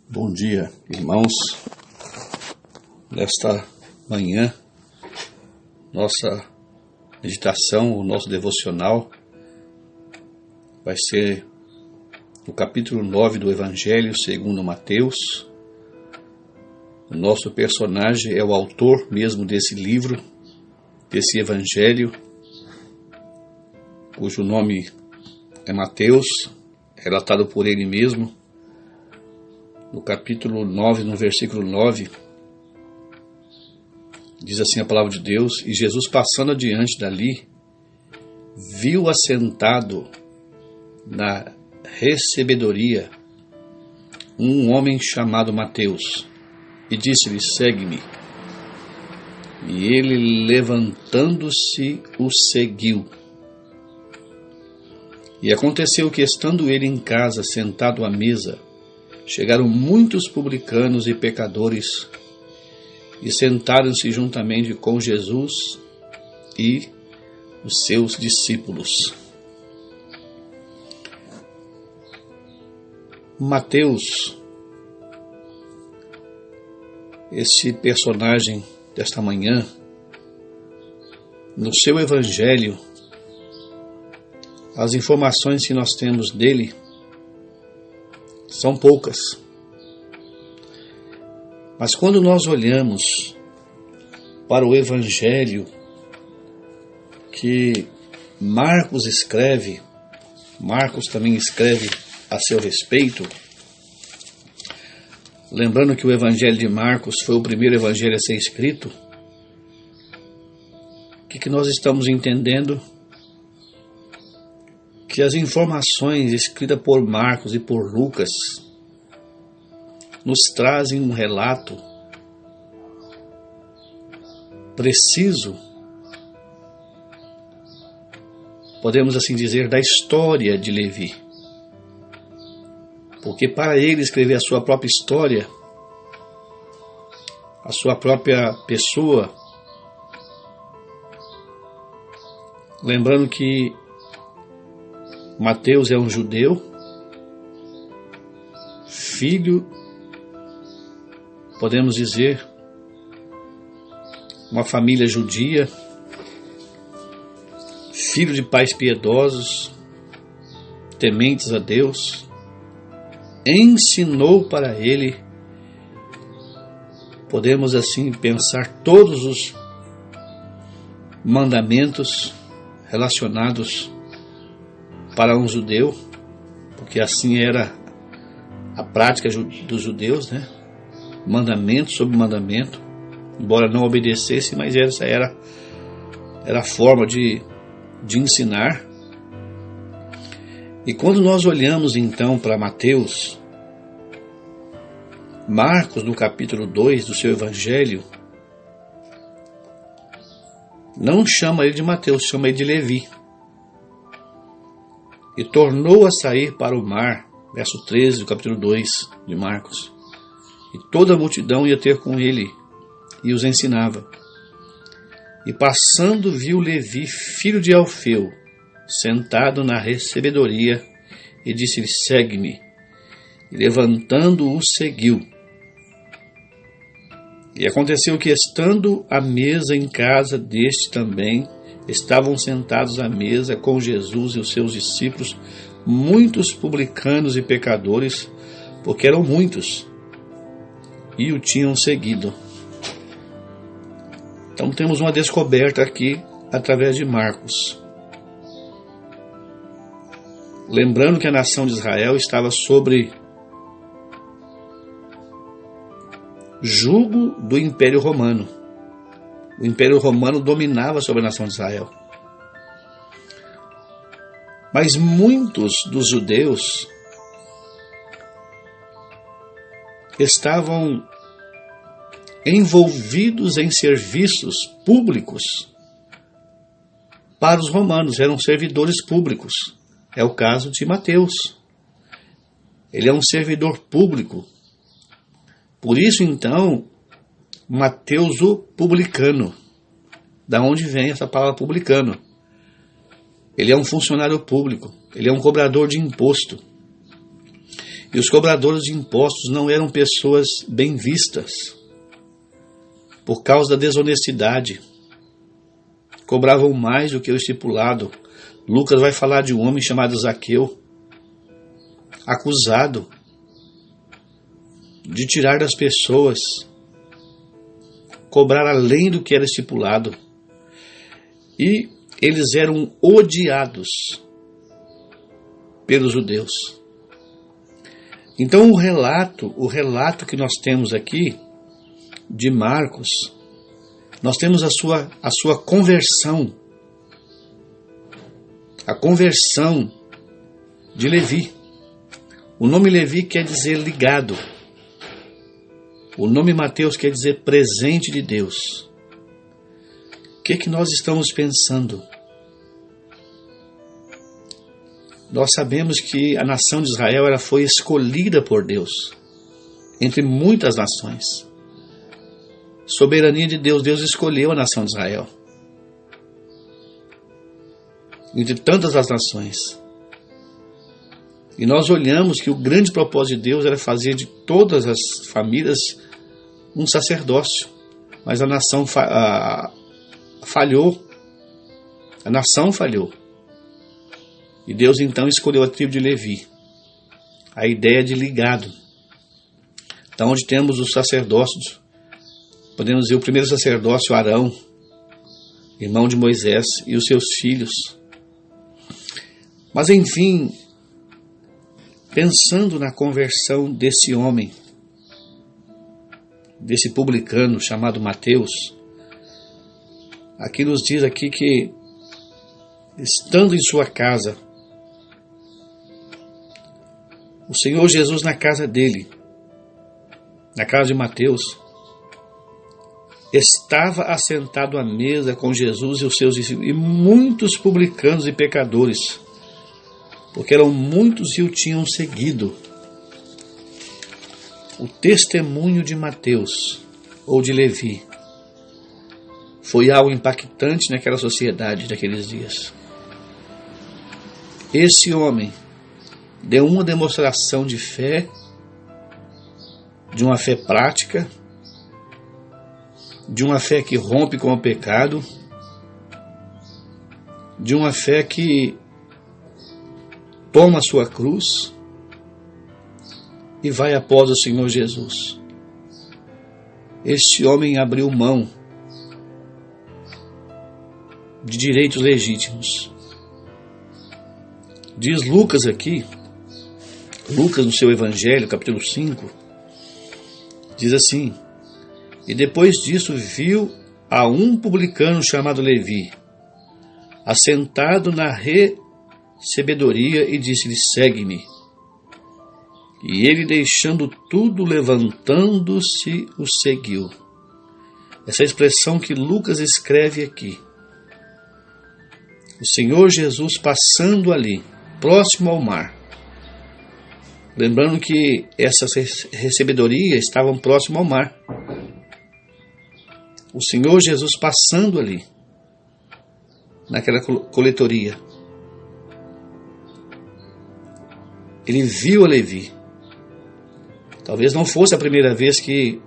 Bom dia, irmãos. Nesta manhã, nossa meditação, o nosso devocional vai ser o capítulo 9 do Evangelho segundo Mateus. O nosso personagem é o autor mesmo desse livro, desse Evangelho, cujo nome é Mateus, relatado por ele mesmo. No capítulo 9, no versículo 9, diz assim a palavra de Deus: E Jesus, passando adiante dali, viu assentado na recebedoria um homem chamado Mateus, e disse-lhe: Segue-me. E ele, levantando-se, o seguiu. E aconteceu que, estando ele em casa, sentado à mesa, chegaram muitos publicanos e pecadores e sentaram-se juntamente com Jesus e os seus discípulos. Mateus, esse personagem desta manhã, no seu evangelho, as informações que nós temos dele são poucas. Mas quando nós olhamos para o evangelho que Marcos escreve, Marcos também escreve a seu respeito, lembrando que o evangelho de Marcos foi o primeiro evangelho a ser escrito, o que nós estamos entendendo? Que as informações escritas por Marcos e por Lucas nos trazem um relato preciso, podemos assim dizer, da história de Levi. Porque para ele escrever a sua própria história, a sua própria pessoa, lembrando que Mateus é um judeu, filho, podemos dizer, uma família judia, filho de pais piedosos, tementes a Deus, ensinou para ele, podemos assim pensar, todos os mandamentos relacionados para um judeu, porque assim era a prática dos judeus, né? Mandamento sobre mandamento, embora não obedecesse, mas essa era a forma de ensinar. E quando nós olhamos então para Mateus, Marcos, no capítulo 2 do seu evangelho, não chama ele de Mateus, chama ele de Levi. E tornou a sair para o mar, verso 13 do capítulo 2 de Marcos. E toda a multidão ia ter com ele, e os ensinava. E passando viu Levi, filho de Alfeu, sentado na recebedoria, e disse-lhe: Segue-me. E levantando-o, seguiu. E aconteceu que, estando à mesa em casa deste também, estavam sentados à mesa com Jesus e os seus discípulos, muitos publicanos e pecadores, porque eram muitos, e o tinham seguido. Então temos uma descoberta aqui através de Marcos. Lembrando que a nação de Israel estava sobre jugo do Império Romano. O Império Romano dominava sobre a nação de Israel. Mas muitos dos judeus estavam envolvidos em serviços públicos para os romanos, eram servidores públicos. É o caso de Mateus. Ele é um servidor público. Por isso, então, Mateus, o publicano. Da onde vem essa palavra publicano? Ele é um funcionário público, ele é um cobrador de imposto. E os cobradores de impostos não eram pessoas bem vistas por causa da desonestidade. Cobravam mais do que o estipulado. Lucas vai falar de um homem chamado Zaqueu, acusado de tirar das pessoas, cobrar além do que era estipulado. E eles eram odiados pelos judeus. Então o relato que nós temos aqui de Marcos, nós temos a sua conversão, a conversão de Levi. O nome Levi quer dizer ligado. O nome Mateus quer dizer presente de Deus. O que nós estamos pensando? Nós sabemos que a nação de Israel ela foi escolhida por Deus, entre muitas nações. Soberania de Deus, Deus escolheu a nação de Israel, entre tantas as nações. E nós olhamos que o grande propósito de Deus era fazer de todas as famílias um sacerdócio. Mas a nação falhou. A nação falhou. E Deus então escolheu a tribo de Levi. A ideia de ligado. Então onde temos os sacerdócios, podemos dizer o primeiro sacerdócio, Arão, irmão de Moisés, e os seus filhos. Mas enfim, pensando na conversão desse homem, desse publicano chamado Mateus, aqui nos diz aqui que, estando em sua casa, o Senhor Jesus na casa dele, na casa de Mateus, estava assentado à mesa com Jesus e os seus discípulos, e muitos publicanos e pecadores, porque eram muitos e o tinham seguido. O testemunho de Mateus, ou de Levi, foi algo impactante naquela sociedade daqueles dias. Esse homem deu uma demonstração de fé, de uma fé prática, de uma fé que rompe com o pecado, de uma fé que toma a sua cruz e vai após o Senhor Jesus. Este homem abriu mão de direitos legítimos. Diz Lucas aqui, Lucas no seu Evangelho, capítulo 5, diz assim: e depois disso viu a um publicano chamado Levi, assentado na recebedoria, e disse-lhe: segue-me. E ele, deixando tudo, levantando-se, o seguiu. Essa expressão que Lucas escreve aqui, o Senhor Jesus passando ali, próximo ao mar. Lembrando que essas recebedorias estavam próximo ao mar. O Senhor Jesus passando ali, naquela coletoria, ele viu a Levi. Talvez não fosse a primeira vez que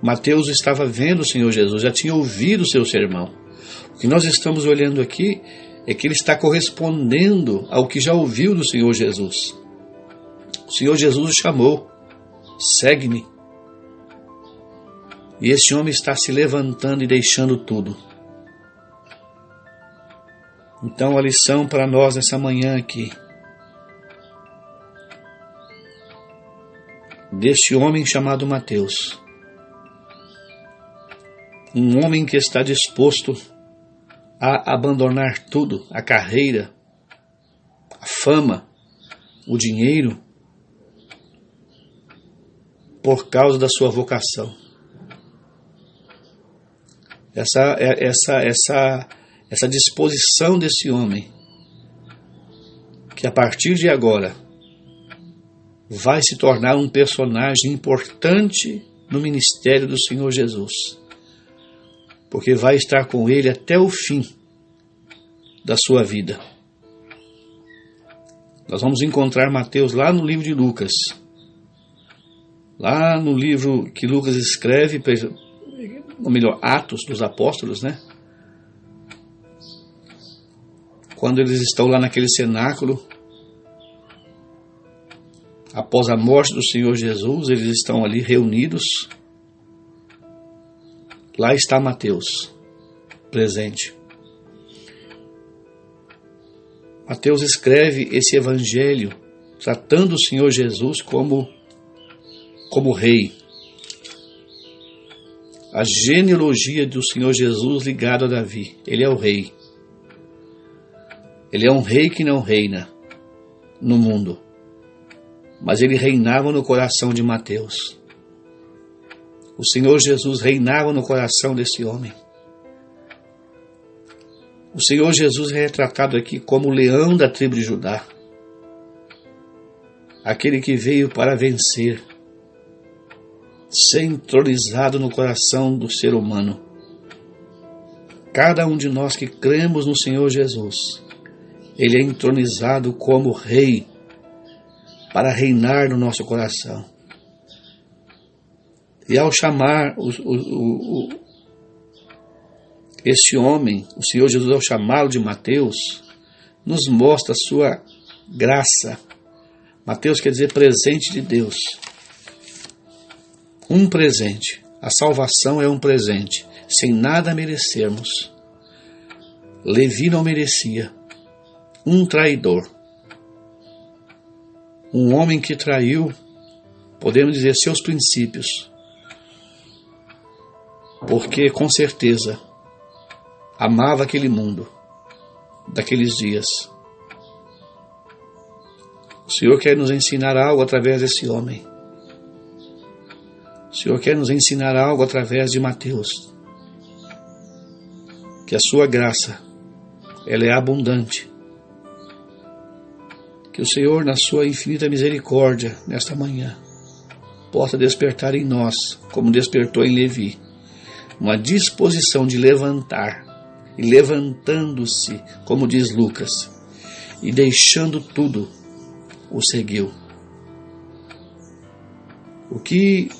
Mateus estava vendo o Senhor Jesus, já tinha ouvido o seu sermão. O que nós estamos olhando aqui é que ele está correspondendo ao que já ouviu do Senhor Jesus. O Senhor Jesus o chamou: segue-me. E esse homem está se levantando e deixando tudo. Então a lição para nós nessa manhã aqui, deste homem chamado Mateus, um homem que está disposto a abandonar tudo, a carreira, a fama, o dinheiro, por causa da sua vocação. Essa disposição desse homem, que a partir de agora vai se tornar um personagem importante no ministério do Senhor Jesus, porque vai estar com ele até o fim da sua vida. Nós vamos encontrar Mateus lá no livro de Lucas. Lá no livro que Lucas escreve, ou melhor, Atos dos Apóstolos, né? Quando eles estão lá naquele cenáculo, após a morte do Senhor Jesus, eles estão ali reunidos. Lá está Mateus, presente. Mateus escreve esse evangelho tratando o Senhor Jesus como rei. A genealogia do Senhor Jesus ligada a Davi. Ele é o rei. Ele é um rei que não reina no mundo, mas ele reinava no coração de Mateus. O Senhor Jesus reinava no coração desse homem. O Senhor Jesus é retratado aqui como o leão da tribo de Judá, aquele que veio para vencer, ser entronizado no coração do ser humano. Cada um de nós que cremos no Senhor Jesus, ele é entronizado como rei para reinar no nosso coração. E ao chamar este homem, o Senhor Jesus, ao chamá-lo de Mateus, nos mostra a sua graça. Mateus quer dizer presente de Deus. Um presente. A salvação é um presente, sem nada merecermos. Levi não merecia. Um traidor. Um homem que traiu, podemos dizer, seus princípios. Porque, com certeza, amava aquele mundo, daqueles dias. O Senhor quer nos ensinar algo através desse homem. O Senhor quer nos ensinar algo através de Mateus. Que a sua graça, ela é abundante. Que o Senhor, na sua infinita misericórdia, nesta manhã, possa despertar em nós, como despertou em Levi, uma disposição de levantar, e levantando-se, como diz Lucas, e deixando tudo, o seguiu. O que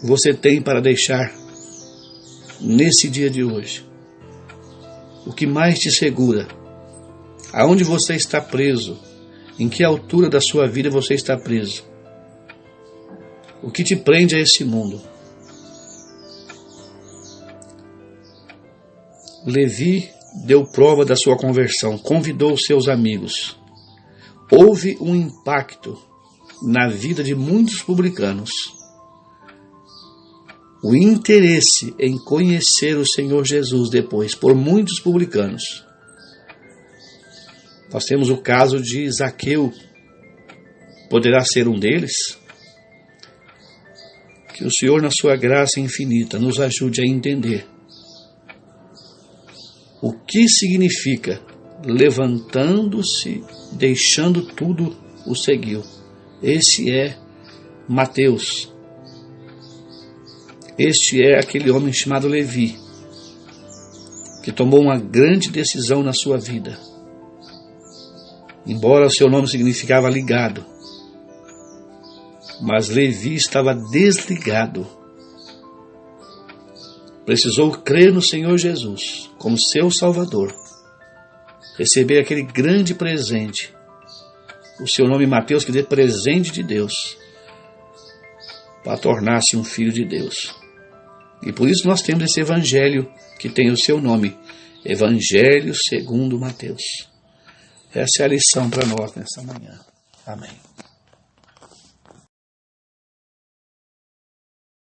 você tem para deixar nesse dia de hoje? O que mais te segura? Aonde você está preso? Em que altura da sua vida você está preso? O que te prende a esse mundo? Levi deu prova da sua conversão, convidou os seus amigos. Houve um impacto na vida de muitos publicanos. O interesse em conhecer o Senhor Jesus depois, por muitos publicanos. Nós temos o caso de Zaqueu, poderá ser um deles? Que o Senhor, na sua graça infinita, nos ajude a entender o que significa levantando-se, deixando tudo, o seguiu. Esse é Mateus. Este é aquele homem chamado Levi, que tomou uma grande decisão na sua vida. Embora o seu nome significava ligado, mas Levi estava desligado. Precisou crer no Senhor Jesus como seu Salvador, receber aquele grande presente, o seu nome Mateus, que diz presente de Deus, para tornar-se um filho de Deus. E por isso nós temos esse evangelho que tem o seu nome, Evangelho segundo Mateus. Essa é a lição para nós nessa manhã. Amém.